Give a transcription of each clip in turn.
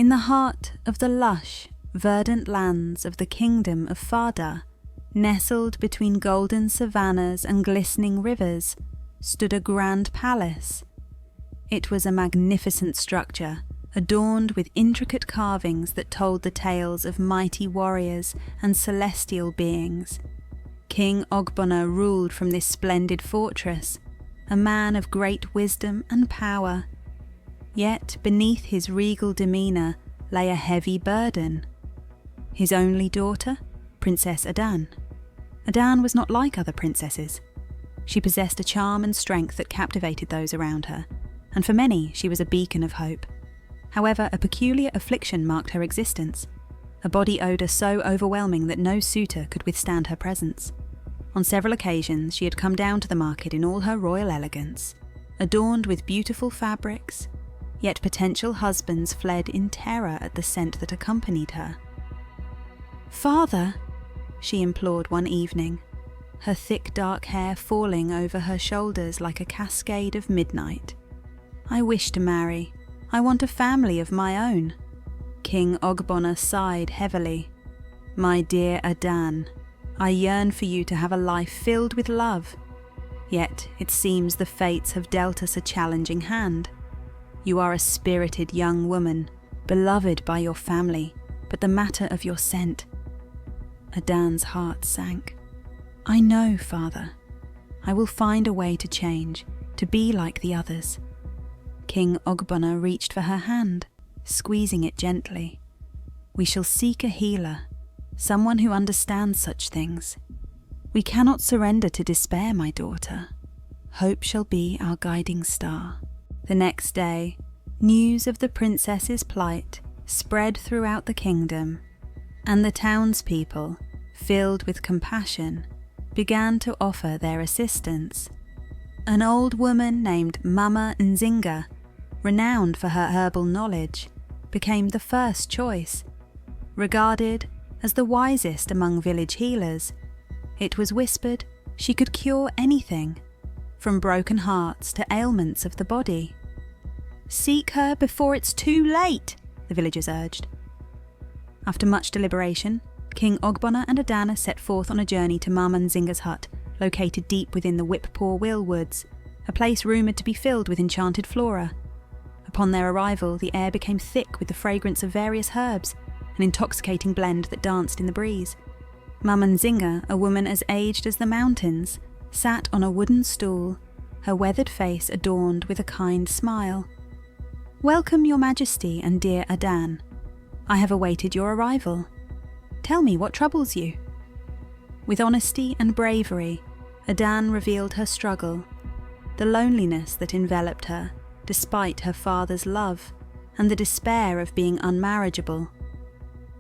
In the heart of the lush, verdant lands of the kingdom of Fada, nestled between golden savannas and glistening rivers, stood a grand palace. It was a magnificent structure, adorned with intricate carvings that told the tales of mighty warriors and celestial beings. King Ogbonna ruled from this splendid fortress, a man of great wisdom and power. Yet beneath his regal demeanour lay a heavy burden. His only daughter, Princess Adanne. Adanne was not like other princesses. She possessed a charm and strength that captivated those around her, and for many she was a beacon of hope. However, a peculiar affliction marked her existence, a body odour so overwhelming that no suitor could withstand her presence. On several occasions she had come down to the market in all her royal elegance, adorned with beautiful fabrics, yet potential husbands fled in terror at the scent that accompanied her. "Father," she implored one evening, her thick dark hair falling over her shoulders like a cascade of midnight. "I wish to marry. I want a family of my own." King Ogbonna sighed heavily. "My dear Adanne, I yearn for you to have a life filled with love. Yet it seems the fates have dealt us a challenging hand. You are a spirited young woman, beloved by your family, but the matter of your scent..." Adanne's heart sank. "I know, Father. I will find a way to change, to be like the others." King Ogbonna reached for her hand, squeezing it gently. "We shall seek a healer, someone who understands such things. We cannot surrender to despair, my daughter. Hope shall be our guiding star." The next day, news of the princess's plight spread throughout the kingdom, and the townspeople, filled with compassion, began to offer their assistance. An old woman named Mama Nzinga, renowned for her herbal knowledge, became the first choice. Regarded as the wisest among village healers, it was whispered she could cure anything, from broken hearts to ailments of the body. "Seek her before it's too late," the villagers urged. After much deliberation, King Ogbonna and Adanne set forth on a journey to Mama Nzinga's hut, located deep within the Whip-Paw Will Woods, a place rumoured to be filled with enchanted flora. Upon their arrival, the air became thick with the fragrance of various herbs, an intoxicating blend that danced in the breeze. Mama Nzinga, a woman as aged as the mountains, sat on a wooden stool, her weathered face adorned with a kind smile. "Welcome, Your Majesty and dear Adanne. I have awaited your arrival. Tell me what troubles you." With honesty and bravery, Adanne revealed her struggle, the loneliness that enveloped her, despite her father's love, and the despair of being unmarriageable.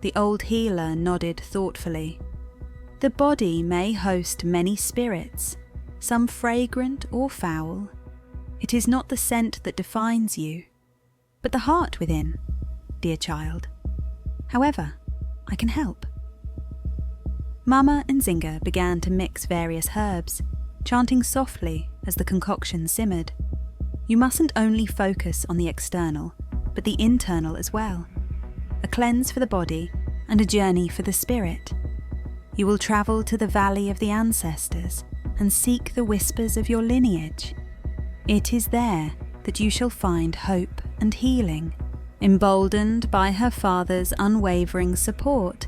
The old healer nodded thoughtfully. "The body may host many spirits, some fragrant or foul. It is not the scent that defines you, but the heart within, dear child. However, I can help." Mama Nzinga began to mix various herbs, chanting softly as the concoction simmered. You mustn't only focus on the external, but the internal as well. A cleanse for the body and a journey for the spirit. You will travel to the valley of the ancestors and seek the whispers of your lineage. It is there that you shall find hope and healing. Emboldened by her father's unwavering support,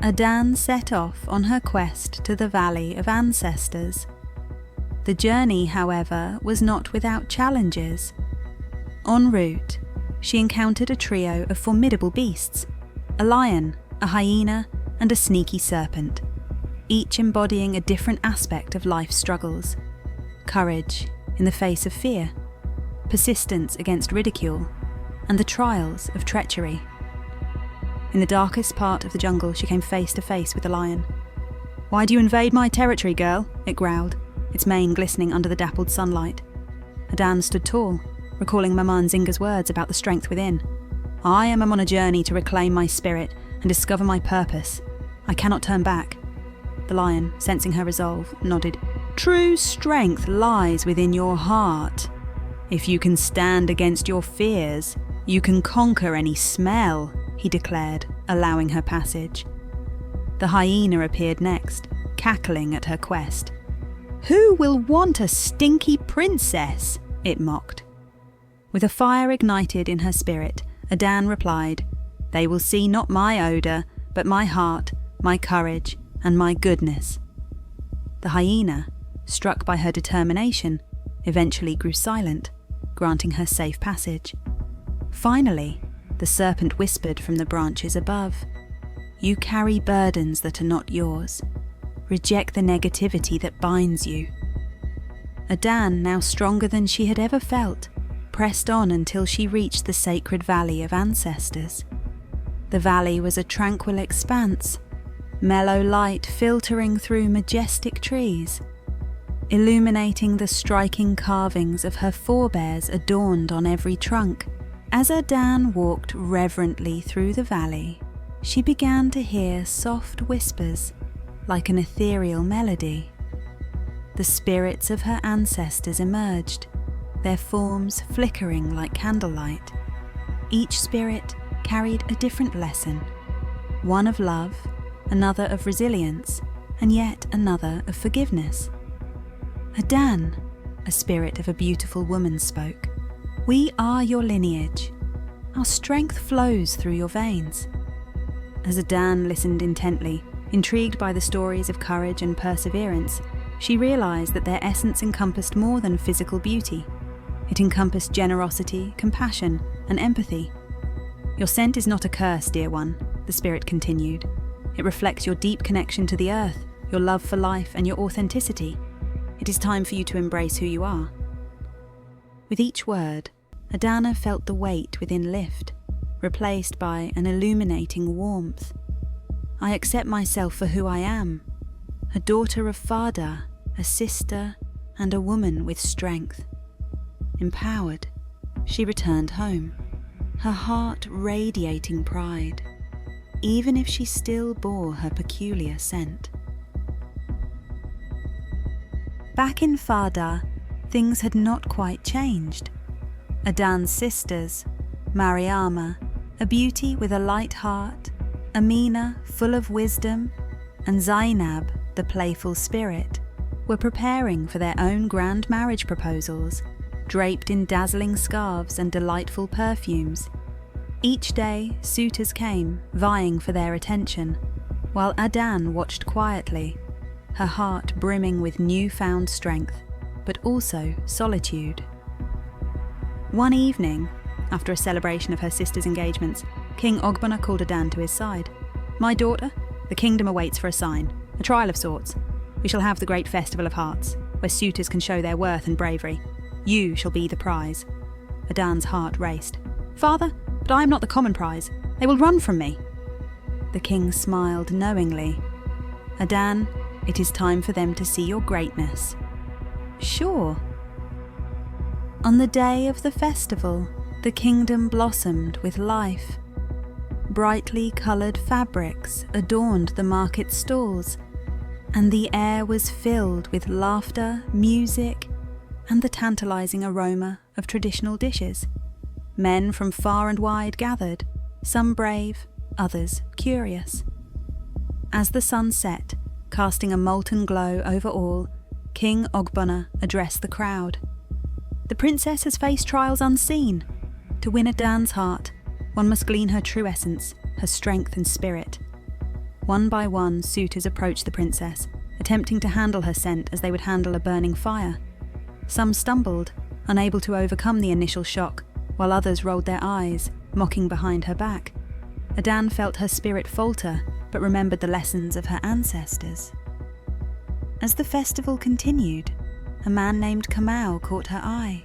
Adanne set off on her quest to the Valley of Ancestors. The journey, however, was not without challenges. En route, she encountered a trio of formidable beasts: a lion, a hyena, and a sneaky serpent, each embodying a different aspect of life's struggles. Courage in the face of fear, persistence against ridicule, and the trials of treachery. In the darkest part of the jungle, she came face to face with the lion. "Why do you invade my territory, girl?" it growled, its mane glistening under the dappled sunlight. Adanne stood tall, recalling Mama Nzinga's words about the strength within. "I am on a journey to reclaim my spirit and discover my purpose. I cannot turn back." The lion, sensing her resolve, nodded. "True strength lies within your heart. If you can stand against your fears, "You can conquer any smell," he declared, allowing her passage. The hyena appeared next, cackling at her quest. "Who will want a stinky princess?" it mocked. With a fire ignited in her spirit, Adanne replied, "They will see not my odour, but my heart, my courage, and my goodness." The hyena, struck by her determination, eventually grew silent, granting her safe passage. Finally, the serpent whispered from the branches above, "You carry burdens that are not yours. Reject the negativity that binds you." Adanne, now stronger than she had ever felt, pressed on until she reached the sacred valley of ancestors. The valley was a tranquil expanse, mellow light filtering through majestic trees, illuminating the striking carvings of her forebears adorned on every trunk. As Adanne walked reverently through the valley, she began to hear soft whispers like an ethereal melody. The spirits of her ancestors emerged, their forms flickering like candlelight. Each spirit carried a different lesson, one of love, another of resilience, and yet another of forgiveness. "Adanne," a spirit of a beautiful woman spoke, "we are your lineage. Our strength flows through your veins." As Adanne listened intently, intrigued by the stories of courage and perseverance, she realized that their essence encompassed more than physical beauty. It encompassed generosity, compassion, and empathy. "Your scent is not a curse, dear one," the spirit continued. "It reflects your deep connection to the earth, your love for life, and your authenticity. It is time for you to embrace who you are." With each word, Adanne felt the weight within lift, replaced by an illuminating warmth. "I accept myself for who I am, a daughter of Fada, a sister, and a woman with strength." Empowered, she returned home, her heart radiating pride, even if she still bore her peculiar scent. Back in Fada, things had not quite changed. Adanne's sisters, Mariama, a beauty with a light heart, Amina, full of wisdom, and Zainab, the playful spirit, were preparing for their own grand marriage proposals, draped in dazzling scarves and delightful perfumes. Each day, suitors came, vying for their attention, while Adanne watched quietly, her heart brimming with newfound strength, but also solitude. One evening, after a celebration of her sister's engagements, King Ogbonna called Adanne to his side. "My daughter, the kingdom awaits for a sign, a trial of sorts. We shall have the great festival of hearts, where suitors can show their worth and bravery. You shall be the prize." Adanne's heart raced. "Father, but I am not the common prize. They will run from me." The king smiled knowingly. "Adanne, it is time for them to see your greatness." "Sure." On the day of the festival, the kingdom blossomed with life. Brightly coloured fabrics adorned the market stalls, and the air was filled with laughter, music, and the tantalising aroma of traditional dishes. Men from far and wide gathered, some brave, others curious. As the sun set, casting a molten glow over all, King Ogbonna addressed the crowd. "The princess has faced trials unseen. To win Adanne's heart, one must glean her true essence, her strength and spirit." One by one, suitors approached the princess, attempting to handle her scent as they would handle a burning fire. Some stumbled, unable to overcome the initial shock, while others rolled their eyes, mocking behind her back. Adanne felt her spirit falter, but remembered the lessons of her ancestors. As the festival continued, a man named Kamau caught her eye.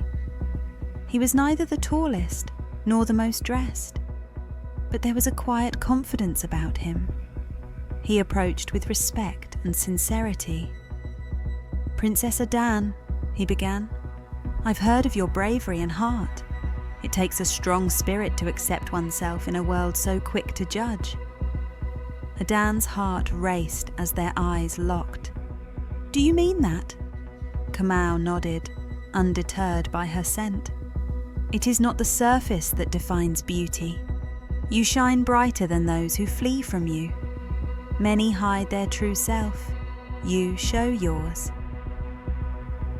He was neither the tallest nor the most dressed, but there was a quiet confidence about him. He approached with respect and sincerity. "Princess Adanne," he began, "I've heard of your bravery and heart. It takes a strong spirit to accept oneself in a world so quick to judge." Adanne's heart raced as their eyes locked. "Do you mean that?" Kamau nodded, undeterred by her scent. It is not the surface that defines beauty. You shine brighter than those who flee from you. Many hide their true self. You show yours.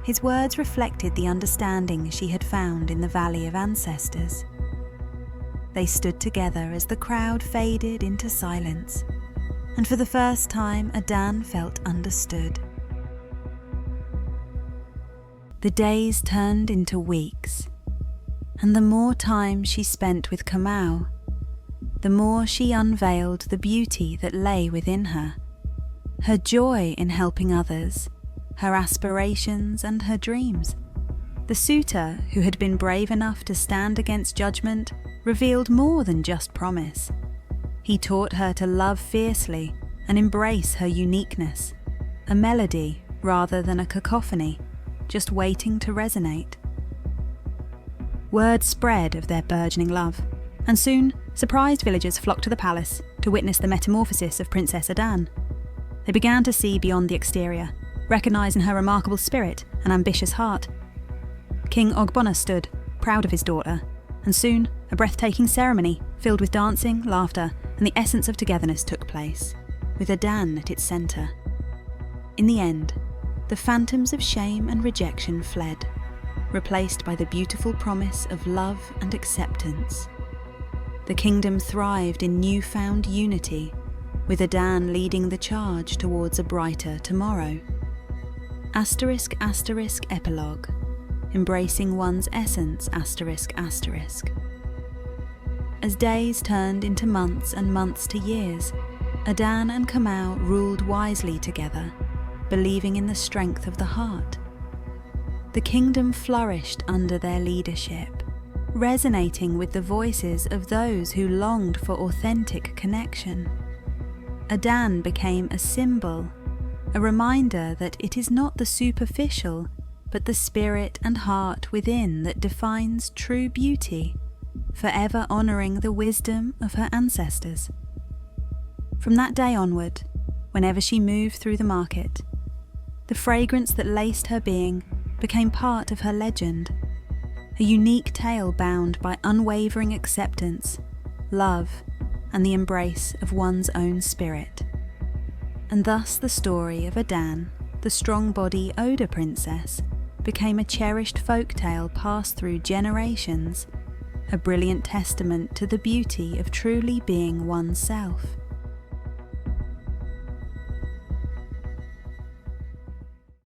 His words reflected the understanding she had found in the Valley of Ancestors. They stood together as the crowd faded into silence, and for the first time Adanne felt understood. The days turned into weeks, and the more time she spent with Kamau, the more she unveiled the beauty that lay within her, her joy in helping others, her aspirations and her dreams. The suitor, who had been brave enough to stand against judgment, revealed more than just promise. He taught her to love fiercely and embrace her uniqueness, a melody rather than a cacophony, just waiting to resonate. Word spread of their burgeoning love, and soon surprised villagers flocked to the palace to witness the metamorphosis of Princess Adanne. They began to see beyond the exterior, recognising her remarkable spirit and ambitious heart. King Ogbonna stood, proud of his daughter, and soon a breathtaking ceremony filled with dancing, laughter, and the essence of togetherness took place, with Adanne at its centre. In the end, the phantoms of shame and rejection fled, replaced by the beautiful promise of love and acceptance. The kingdom thrived in newfound unity, with Adanne leading the charge towards a brighter tomorrow. Asterisk asterisk epilogue, embracing one's essence asterisk asterisk. As days turned into months and months to years, Adanne and Kamau ruled wisely together, believing in the strength of the heart. The kingdom flourished under their leadership, resonating with the voices of those who longed for authentic connection. Adanne became a symbol, a reminder that it is not the superficial, but the spirit and heart within that defines true beauty, forever honouring the wisdom of her ancestors. From that day onward, whenever she moved through the market, the fragrance that laced her being became part of her legend, a unique tale bound by unwavering acceptance, love, and the embrace of one's own spirit. And thus the story of Adanne, the strong-body Odor princess, became a cherished folktale passed through generations, a brilliant testament to the beauty of truly being oneself.